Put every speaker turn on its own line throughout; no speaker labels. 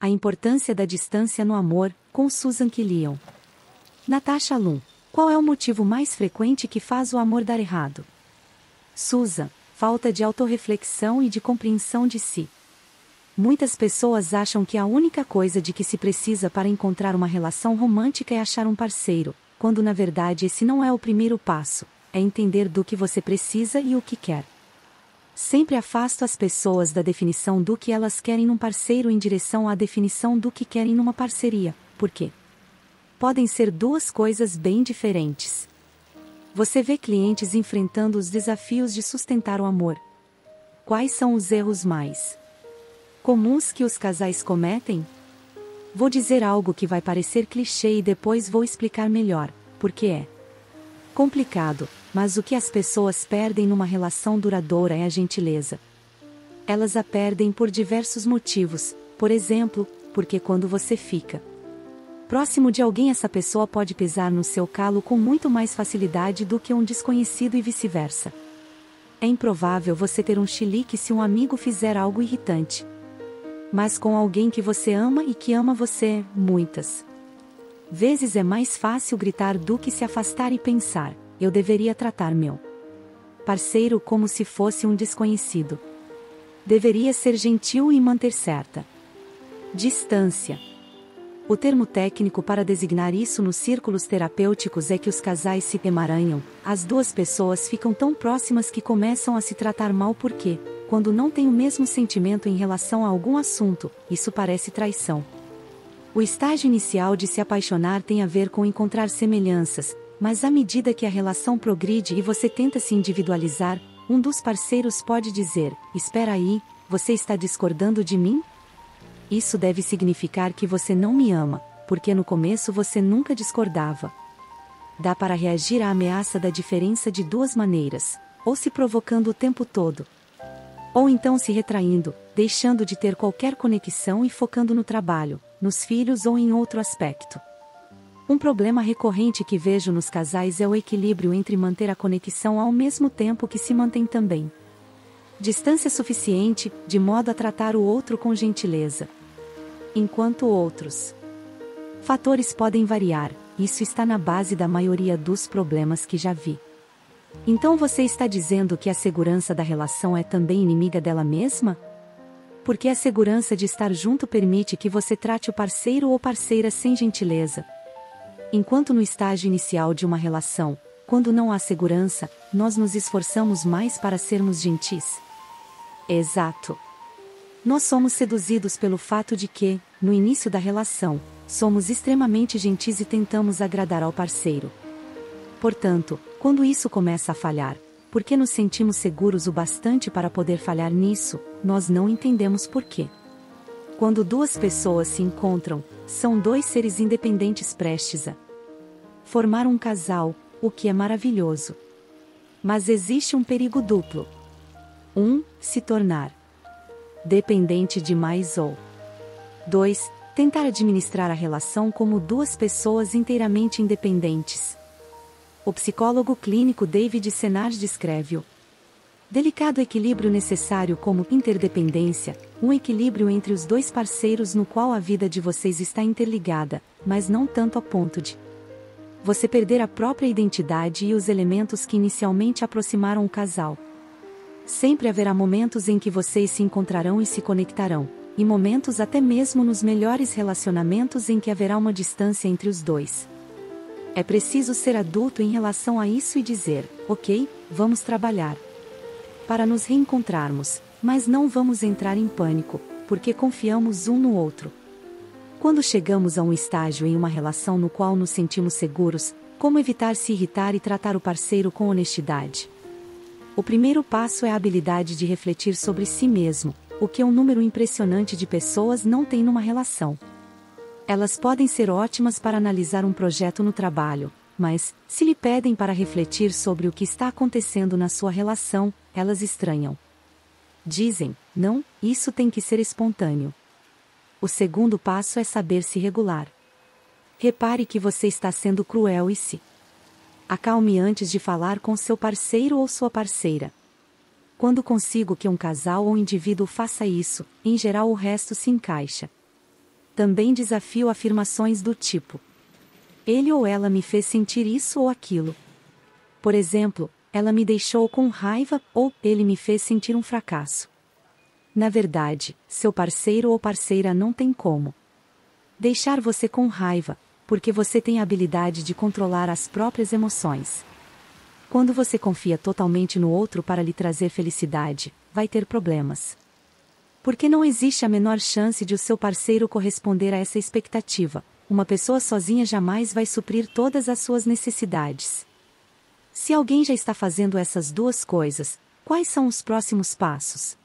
A importância da distância no amor, com Susan Killian. Natasha Lum. Qual é o motivo mais frequente que faz o amor dar errado? Susan. Falta de autorreflexão e de compreensão de si. Muitas pessoas acham que a única coisa de que se precisa para encontrar uma relação romântica é achar um parceiro, quando na verdade esse não é o primeiro passo, é entender do que você precisa e o que quer. Sempre afasto as pessoas da definição do que elas querem num parceiro em direção à definição do que querem numa parceria, porque podem ser duas coisas bem diferentes. Você vê clientes enfrentando os desafios de sustentar o amor. Quais são os erros mais comuns que os casais cometem? Vou dizer algo que vai parecer clichê e depois vou explicar melhor, porque é complicado, mas o que as pessoas perdem numa relação duradoura é a gentileza. Elas a perdem por diversos motivos, por exemplo, porque quando você fica próximo de alguém, essa pessoa pode pisar no seu calo com muito mais facilidade do que um desconhecido e vice-versa. É improvável você ter um chilique se um amigo fizer algo irritante. Mas com alguém que você ama e que ama você, muitas vezes é mais fácil gritar do que se afastar e pensar: eu deveria tratar meu parceiro como se fosse um desconhecido. Deveria ser gentil e manter certa distância. O termo técnico para designar isso nos círculos terapêuticos é que os casais se emaranham, as duas pessoas ficam tão próximas que começam a se tratar mal porque, quando não têm o mesmo sentimento em relação a algum assunto, isso parece traição. O estágio inicial de se apaixonar tem a ver com encontrar semelhanças, mas à medida que a relação progride e você tenta se individualizar, um dos parceiros pode dizer: espera aí, você está discordando de mim? Isso deve significar que você não me ama, porque no começo você nunca discordava. Dá para reagir à ameaça da diferença de duas maneiras: ou se provocando o tempo todo, ou então se retraindo, deixando de ter qualquer conexão e focando no trabalho, nos filhos ou em outro aspecto. Um problema recorrente que vejo nos casais é o equilíbrio entre manter a conexão ao mesmo tempo que se mantém também distância suficiente, de modo a tratar o outro com gentileza. Enquanto outros fatores podem variar, isso está na base da maioria dos problemas que já vi. Então você está dizendo que a segurança da relação é também inimiga dela mesma? Porque a segurança de estar junto permite que você trate o parceiro ou parceira sem gentileza. Enquanto no estágio inicial de uma relação, quando não há segurança, nós nos esforçamos mais para sermos gentis. Exato. Nós somos seduzidos pelo fato de que, no início da relação, somos extremamente gentis e tentamos agradar ao parceiro. Portanto, quando isso começa a falhar, porque nos sentimos seguros o bastante para poder falhar nisso, nós não entendemos por quê. Quando duas pessoas se encontram, são dois seres independentes prestes a formar um casal, o que é maravilhoso. Mas existe um perigo duplo. Se tornar dependente demais ou 2. Tentar administrar a relação como duas pessoas inteiramente independentes. O psicólogo clínico David Senard descreve o delicado equilíbrio necessário como interdependência, um equilíbrio entre os dois parceiros no qual a vida de vocês está interligada, mas não tanto a ponto de você perder a própria identidade e os elementos que inicialmente aproximaram o casal. Sempre haverá momentos em que vocês se encontrarão e se conectarão, e momentos até mesmo nos melhores relacionamentos em que haverá uma distância entre os dois. É preciso ser adulto em relação a isso e dizer: ok, vamos trabalhar para nos reencontrarmos, mas não vamos entrar em pânico, porque confiamos um no outro. Quando chegamos a um estágio em uma relação no qual nos sentimos seguros, como evitar se irritar e tratar o parceiro com honestidade? O primeiro passo é a habilidade de refletir sobre si mesmo, o que um número impressionante de pessoas não tem numa relação. Elas podem ser ótimas para analisar um projeto no trabalho, mas, se lhe pedem para refletir sobre o que está acontecendo na sua relação, elas estranham. Dizem: não, isso tem que ser espontâneo. O segundo passo é saber se regular. Repare que você está sendo cruel e se acalme antes de falar com seu parceiro ou sua parceira. Quando consigo que um casal ou indivíduo faça isso, em geral o resto se encaixa. também desafio afirmações do tipo: ele ou ela me fez sentir isso ou aquilo. Por exemplo, ela me deixou com raiva, ou ele me fez sentir um fracasso. Na verdade, seu parceiro ou parceira não tem como deixar você com raiva, porque você tem a habilidade de controlar as próprias emoções. Quando você confia totalmente no outro para lhe trazer felicidade, vai ter problemas. Porque não existe a menor chance de o seu parceiro corresponder a essa expectativa. Uma pessoa sozinha jamais vai suprir todas as suas necessidades. Se alguém já está fazendo essas duas coisas, quais são os próximos passos?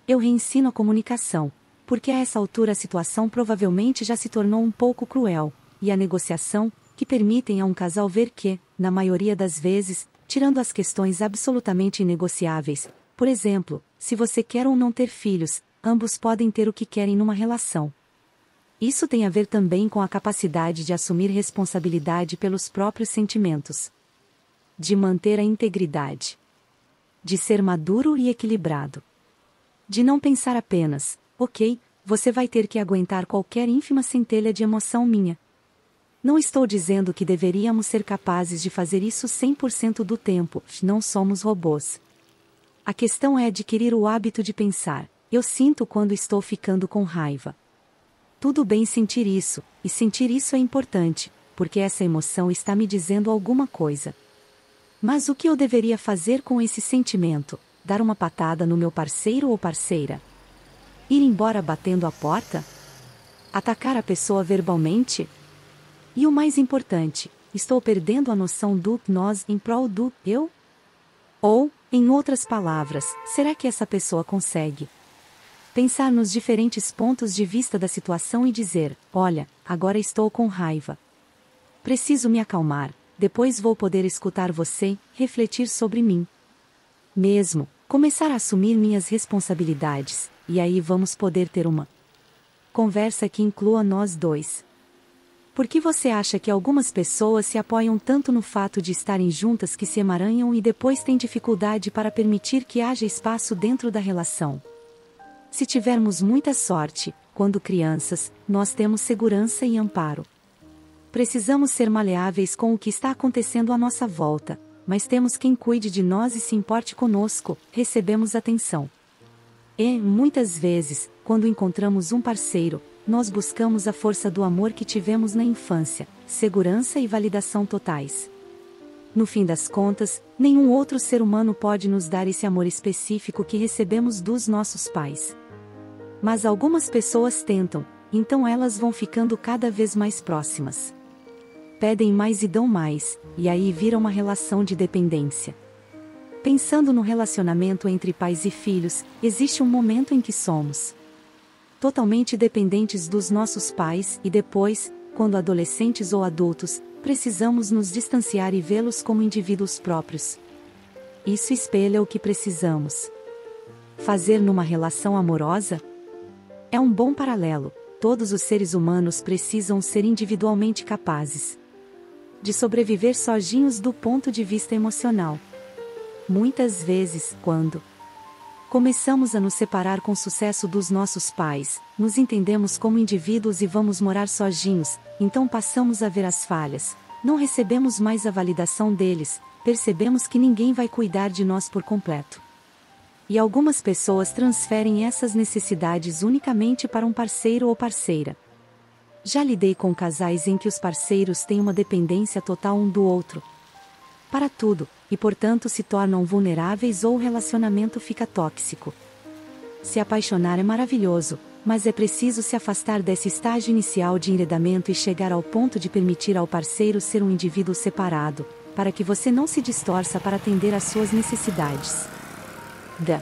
Eu reensino a comunicação, porque a essa altura a situação provavelmente já se tornou um pouco cruel, e a negociação, que permitem a um casal ver que, na maioria das vezes, tirando as questões absolutamente inegociáveis, por exemplo, se você quer ou não ter filhos, ambos podem ter o que querem numa relação. Isso tem a ver também com a capacidade de assumir responsabilidade pelos próprios sentimentos, de manter a integridade, de ser maduro e equilibrado, de não pensar apenas: ok, você vai ter que aguentar qualquer ínfima centelha de emoção minha. Não estou dizendo que deveríamos ser capazes de fazer isso 100% do tempo, não somos robôs. A questão é adquirir o hábito de pensar: eu sinto quando estou ficando com raiva. Tudo bem sentir isso, e sentir isso é importante, porque essa emoção está me dizendo alguma coisa. Mas o que eu deveria fazer com esse sentimento? Dar uma patada no meu parceiro ou parceira? Ir embora batendo a porta? Atacar a pessoa verbalmente? E o mais importante, estou perdendo a noção do nós em prol do eu? Ou, em outras palavras, será que essa pessoa consegue pensar nos diferentes pontos de vista da situação e dizer: olha, agora estou com raiva. Preciso me acalmar, depois vou poder escutar você, refletir sobre mim mesmo, começar a assumir minhas responsabilidades, e aí vamos poder ter uma conversa que inclua nós dois. Por que você acha que algumas pessoas se apoiam tanto no fato de estarem juntas que se emaranham e depois têm dificuldade para permitir que haja espaço dentro da relação? Se tivermos muita sorte, quando crianças, nós temos segurança e amparo. Precisamos ser maleáveis com o que está acontecendo à nossa volta, mas temos quem cuide de nós e se importe conosco, recebemos atenção. E, muitas vezes, quando encontramos um parceiro, nós buscamos a força do amor que tivemos na infância, segurança e validação totais. No fim das contas, nenhum outro ser humano pode nos dar esse amor específico que recebemos dos nossos pais. Mas algumas pessoas tentam, então elas vão ficando cada vez mais próximas. Pedem mais e dão mais, e aí vira uma relação de dependência. Pensando no relacionamento entre pais e filhos, existe um momento em que somos totalmente dependentes dos nossos pais e depois, quando adolescentes ou adultos, precisamos nos distanciar e vê-los como indivíduos próprios. Isso espelha o que precisamos fazer numa relação amorosa? É um bom paralelo. Todos os seres humanos precisam ser individualmente capazes de sobreviver sozinhos do ponto de vista emocional. Muitas vezes, quando começamos a nos separar com sucesso dos nossos pais, nos entendemos como indivíduos e vamos morar sozinhos, então passamos a ver as falhas, não recebemos mais a validação deles, percebemos que ninguém vai cuidar de nós por completo. E algumas pessoas transferem essas necessidades unicamente para um parceiro ou parceira. Já lidei com casais em que os parceiros têm uma dependência total um do outro para tudo, e portanto se tornam vulneráveis ou o relacionamento fica tóxico. Se apaixonar é maravilhoso, mas é preciso se afastar desse estágio inicial de enredamento e chegar ao ponto de permitir ao parceiro ser um indivíduo separado, para que você não se distorça para atender às suas necessidades. Da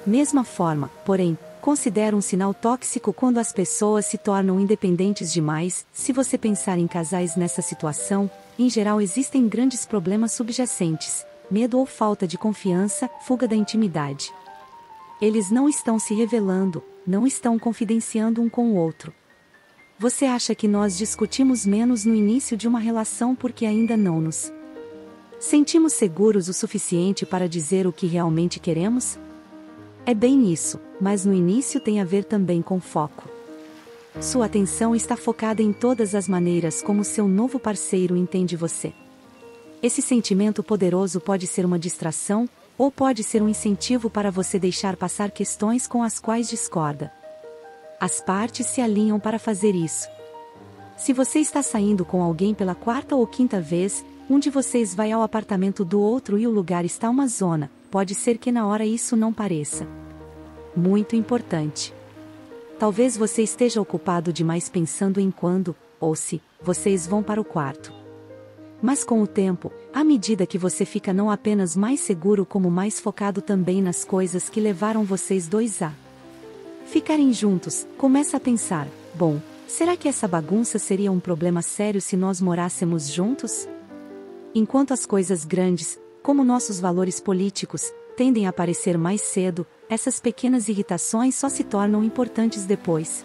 mesma forma, porém, considero um sinal tóxico quando as pessoas se tornam independentes demais. Se você pensar em casais nessa situação, em geral existem grandes problemas subjacentes, medo ou falta de confiança, fuga da intimidade. Eles não estão se revelando, não estão confidenciando um com o outro. Você acha que nós discutimos menos no início de uma relação porque ainda não nos sentimos seguros o suficiente para dizer o que realmente queremos? É bem isso, mas no início tem a ver também com foco. Sua atenção está focada em todas as maneiras como seu novo parceiro entende você. Esse sentimento poderoso pode ser uma distração, ou pode ser um incentivo para você deixar passar questões com as quais discorda. As partes se alinham para fazer isso. Se você está saindo com alguém pela 4ª ou 5ª vez, um de vocês vai ao apartamento do outro e o lugar está uma zona, pode ser que na hora isso não pareça muito importante. Talvez você esteja ocupado demais pensando em quando, ou se, vocês vão para o quarto. Mas com o tempo, à medida que você fica não apenas mais seguro como mais focado também nas coisas que levaram vocês dois a ficarem juntos, começa a pensar, bom, será que essa bagunça seria um problema sério se nós morássemos juntos? Enquanto as coisas grandes, como nossos valores políticos, tendem a aparecer mais cedo, essas pequenas irritações só se tornam importantes depois.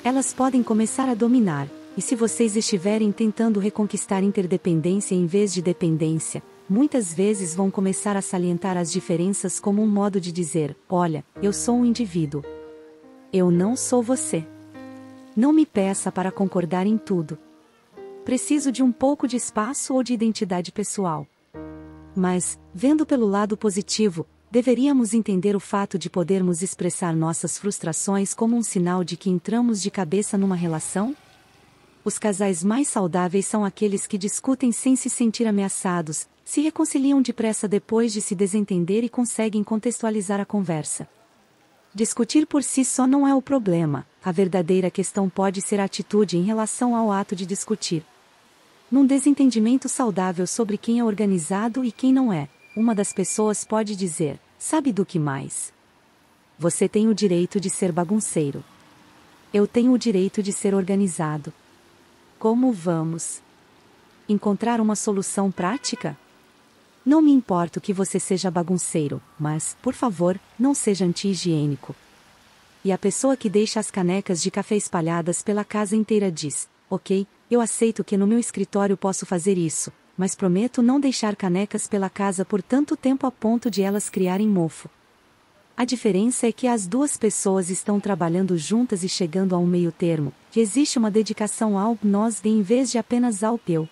Elas podem começar a dominar, e se vocês estiverem tentando reconquistar interdependência em vez de dependência, muitas vezes vão começar a salientar as diferenças como um modo de dizer, olha, eu sou um indivíduo. Eu não sou você. Não me peça para concordar em tudo. Preciso de um pouco de espaço ou de identidade pessoal. Mas, vendo pelo lado positivo, deveríamos entender o fato de podermos expressar nossas frustrações como um sinal de que entramos de cabeça numa relação? Os casais mais saudáveis são aqueles que discutem sem se sentir ameaçados, se reconciliam depressa depois de se desentender e conseguem contextualizar a conversa. Discutir por si só não é o problema, a verdadeira questão pode ser a atitude em relação ao ato de discutir. Num desentendimento saudável sobre quem é organizado e quem não é, uma das pessoas pode dizer, sabe do que mais? Você tem o direito de ser bagunceiro. Eu tenho o direito de ser organizado. Como vamos encontrar uma solução prática? Não me importo que você seja bagunceiro, mas, por favor, não seja anti-higiênico. E a pessoa que deixa as canecas de café espalhadas pela casa inteira diz, ok, eu aceito que no meu escritório posso fazer isso, mas prometo não deixar canecas pela casa por tanto tempo a ponto de elas criarem mofo. A diferença é que as duas pessoas estão trabalhando juntas e chegando a um meio termo, que existe uma dedicação ao nós em vez de apenas ao eu.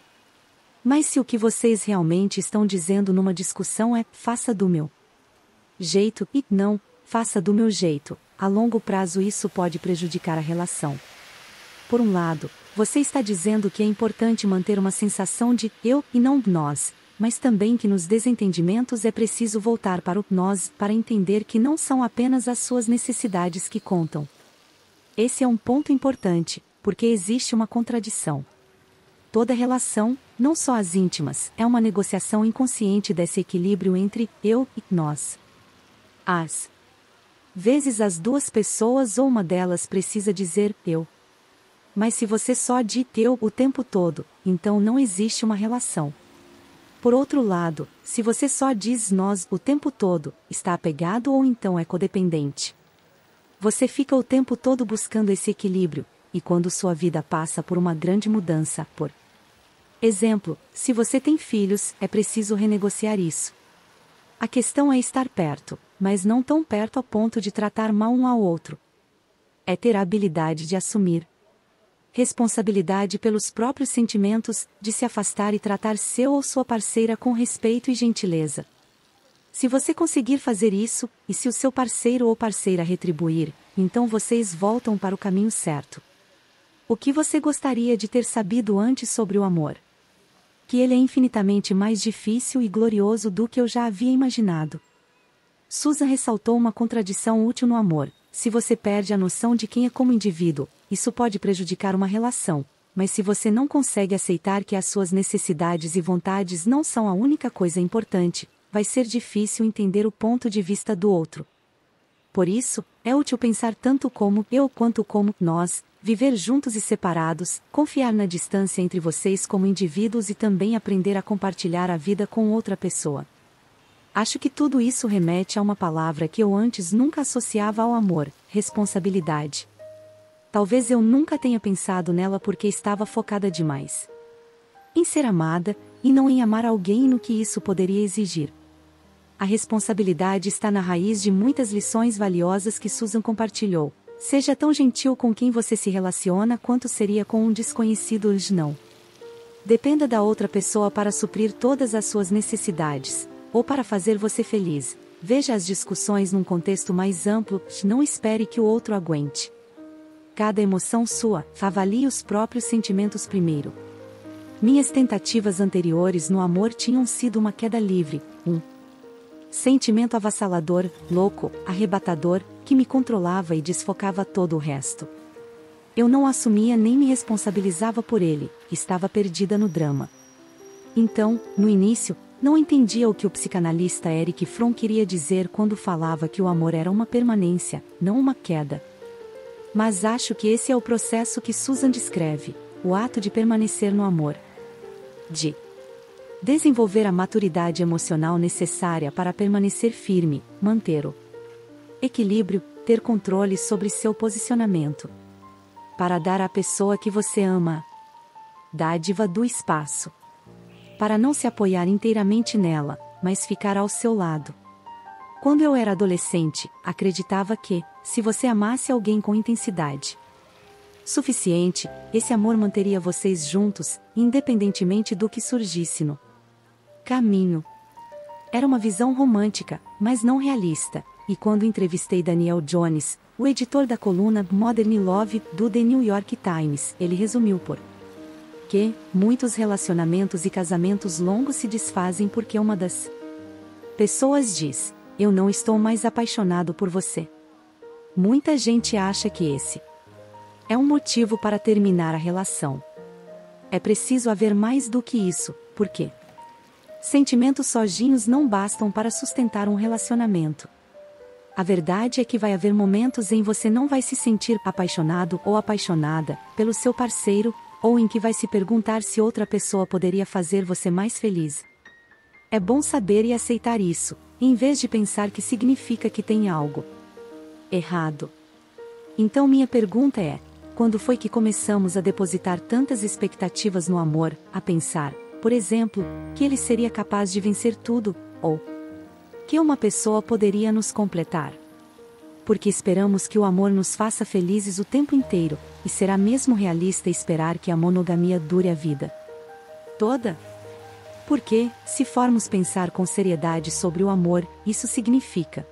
Mas se o que vocês realmente estão dizendo numa discussão é, faça do meu jeito, e não, faça do meu jeito, a longo prazo isso pode prejudicar a relação. Por um lado, você está dizendo que é importante manter uma sensação de eu e não nós, mas também que nos desentendimentos é preciso voltar para o nós para entender que não são apenas as suas necessidades que contam. Esse é um ponto importante, porque existe uma contradição. Toda relação, não só as íntimas, é uma negociação inconsciente desse equilíbrio entre eu e nós. Às vezes as duas pessoas ou uma delas precisa dizer eu. Mas se você só diz eu o tempo todo, então não existe uma relação. Por outro lado, se você só diz nós o tempo todo, está apegado ou então é codependente. Você fica o tempo todo buscando esse equilíbrio, e quando sua vida passa por uma grande mudança, por exemplo, se você tem filhos, é preciso renegociar isso. A questão é estar perto, mas não tão perto a ponto de tratar mal um ao outro. É ter a habilidade de assumir responsabilidade pelos próprios sentimentos, de se afastar e tratar seu ou sua parceira com respeito e gentileza. Se você conseguir fazer isso, e se o seu parceiro ou parceira retribuir, então vocês voltam para o caminho certo. O que você gostaria de ter sabido antes sobre o amor? Que ele é infinitamente mais difícil e glorioso do que eu já havia imaginado. Susan ressaltou uma contradição útil no amor. Se você perde a noção de quem é como indivíduo, isso pode prejudicar uma relação, mas se você não consegue aceitar que as suas necessidades e vontades não são a única coisa importante, vai ser difícil entender o ponto de vista do outro. Por isso, é útil pensar tanto como eu quanto como nós, viver juntos e separados, confiar na distância entre vocês como indivíduos e também aprender a compartilhar a vida com outra pessoa. Acho que tudo isso remete a uma palavra que eu antes nunca associava ao amor, responsabilidade. Talvez eu nunca tenha pensado nela porque estava focada demais em ser amada, e não em amar alguém e no que isso poderia exigir. A responsabilidade está na raiz de muitas lições valiosas que Susan compartilhou. Seja tão gentil com quem você se relaciona quanto seria com um desconhecido. Não. Dependa da outra pessoa para suprir todas as suas necessidades, ou para fazer você feliz. Veja as discussões num contexto mais amplo, não espere que o outro aguente. Cada emoção sua, avalie os próprios sentimentos primeiro. Minhas tentativas anteriores no amor tinham sido uma queda livre, um sentimento avassalador, louco, arrebatador, que me controlava e desfocava todo o resto. Eu não assumia nem me responsabilizava por ele, estava perdida no drama. Então, no início, não entendia o que o psicanalista Erich Fromm queria dizer quando falava que o amor era uma permanência, não uma queda. Mas acho que esse é o processo que Susan descreve, o ato de permanecer no amor. De desenvolver a maturidade emocional necessária para permanecer firme, manter o equilíbrio, ter controle sobre seu posicionamento. Para dar à pessoa que você ama dádiva do espaço. Para não se apoiar inteiramente nela, mas ficar ao seu lado. Quando eu era adolescente, acreditava que, se você amasse alguém com intensidade suficiente, esse amor manteria vocês juntos, independentemente do que surgisse no caminho. Era uma visão romântica, mas não realista, e quando entrevistei Daniel Jones, o editor da coluna Modern Love, do The New York Times, ele resumiu por que muitos relacionamentos e casamentos longos se desfazem porque uma das pessoas diz: eu não estou mais apaixonado por você. Muita gente acha que esse é um motivo para terminar a relação. É preciso haver mais do que isso, porque sentimentos sozinhos não bastam para sustentar um relacionamento. A verdade é que vai haver momentos em que você não vai se sentir apaixonado ou apaixonada pelo seu parceiro, ou em que vai se perguntar se outra pessoa poderia fazer você mais feliz. É bom saber e aceitar isso, em vez de pensar que significa que tem algo errado. Então minha pergunta é: quando foi que começamos a depositar tantas expectativas no amor, a pensar, por exemplo, que ele seria capaz de vencer tudo, ou que uma pessoa poderia nos completar? Porque esperamos que o amor nos faça felizes o tempo inteiro, e será mesmo realista esperar que a monogamia dure a vida toda? Porque, se formos pensar com seriedade sobre o amor, isso significa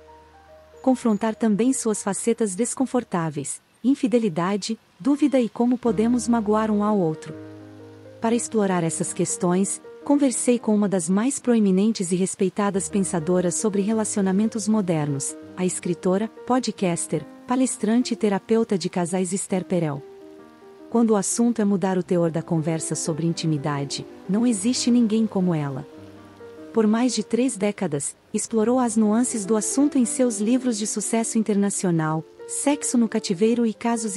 confrontar também suas facetas desconfortáveis, infidelidade, dúvida e como podemos magoar um ao outro. Para explorar essas questões, conversei com uma das mais proeminentes e respeitadas pensadoras sobre relacionamentos modernos, a escritora, podcaster, palestrante e terapeuta de casais Esther Perel. Quando o assunto é mudar o teor da conversa sobre intimidade, não existe ninguém como ela. Por mais de 3 décadas, explorou as nuances do assunto em seus livros de sucesso internacional, Sexo no Cativeiro e Casos,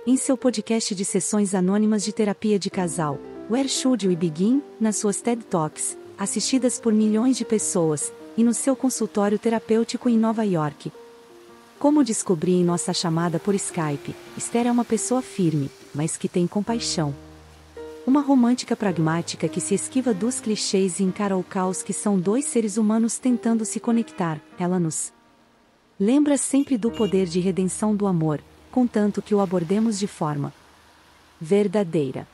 em seu podcast de sessões anônimas de terapia de casal, Where Should We Begin?, nas suas TED Talks, assistidas por milhões de pessoas, e no seu consultório terapêutico em Nova York. Como descobri em nossa chamada por Skype, Esther é uma pessoa firme, mas que tem compaixão. Uma romântica pragmática que se esquiva dos clichês e encara o caos que são 2 seres humanos tentando se conectar. Ela nos lembra sempre do poder de redenção do amor, contanto que o abordemos de forma verdadeira.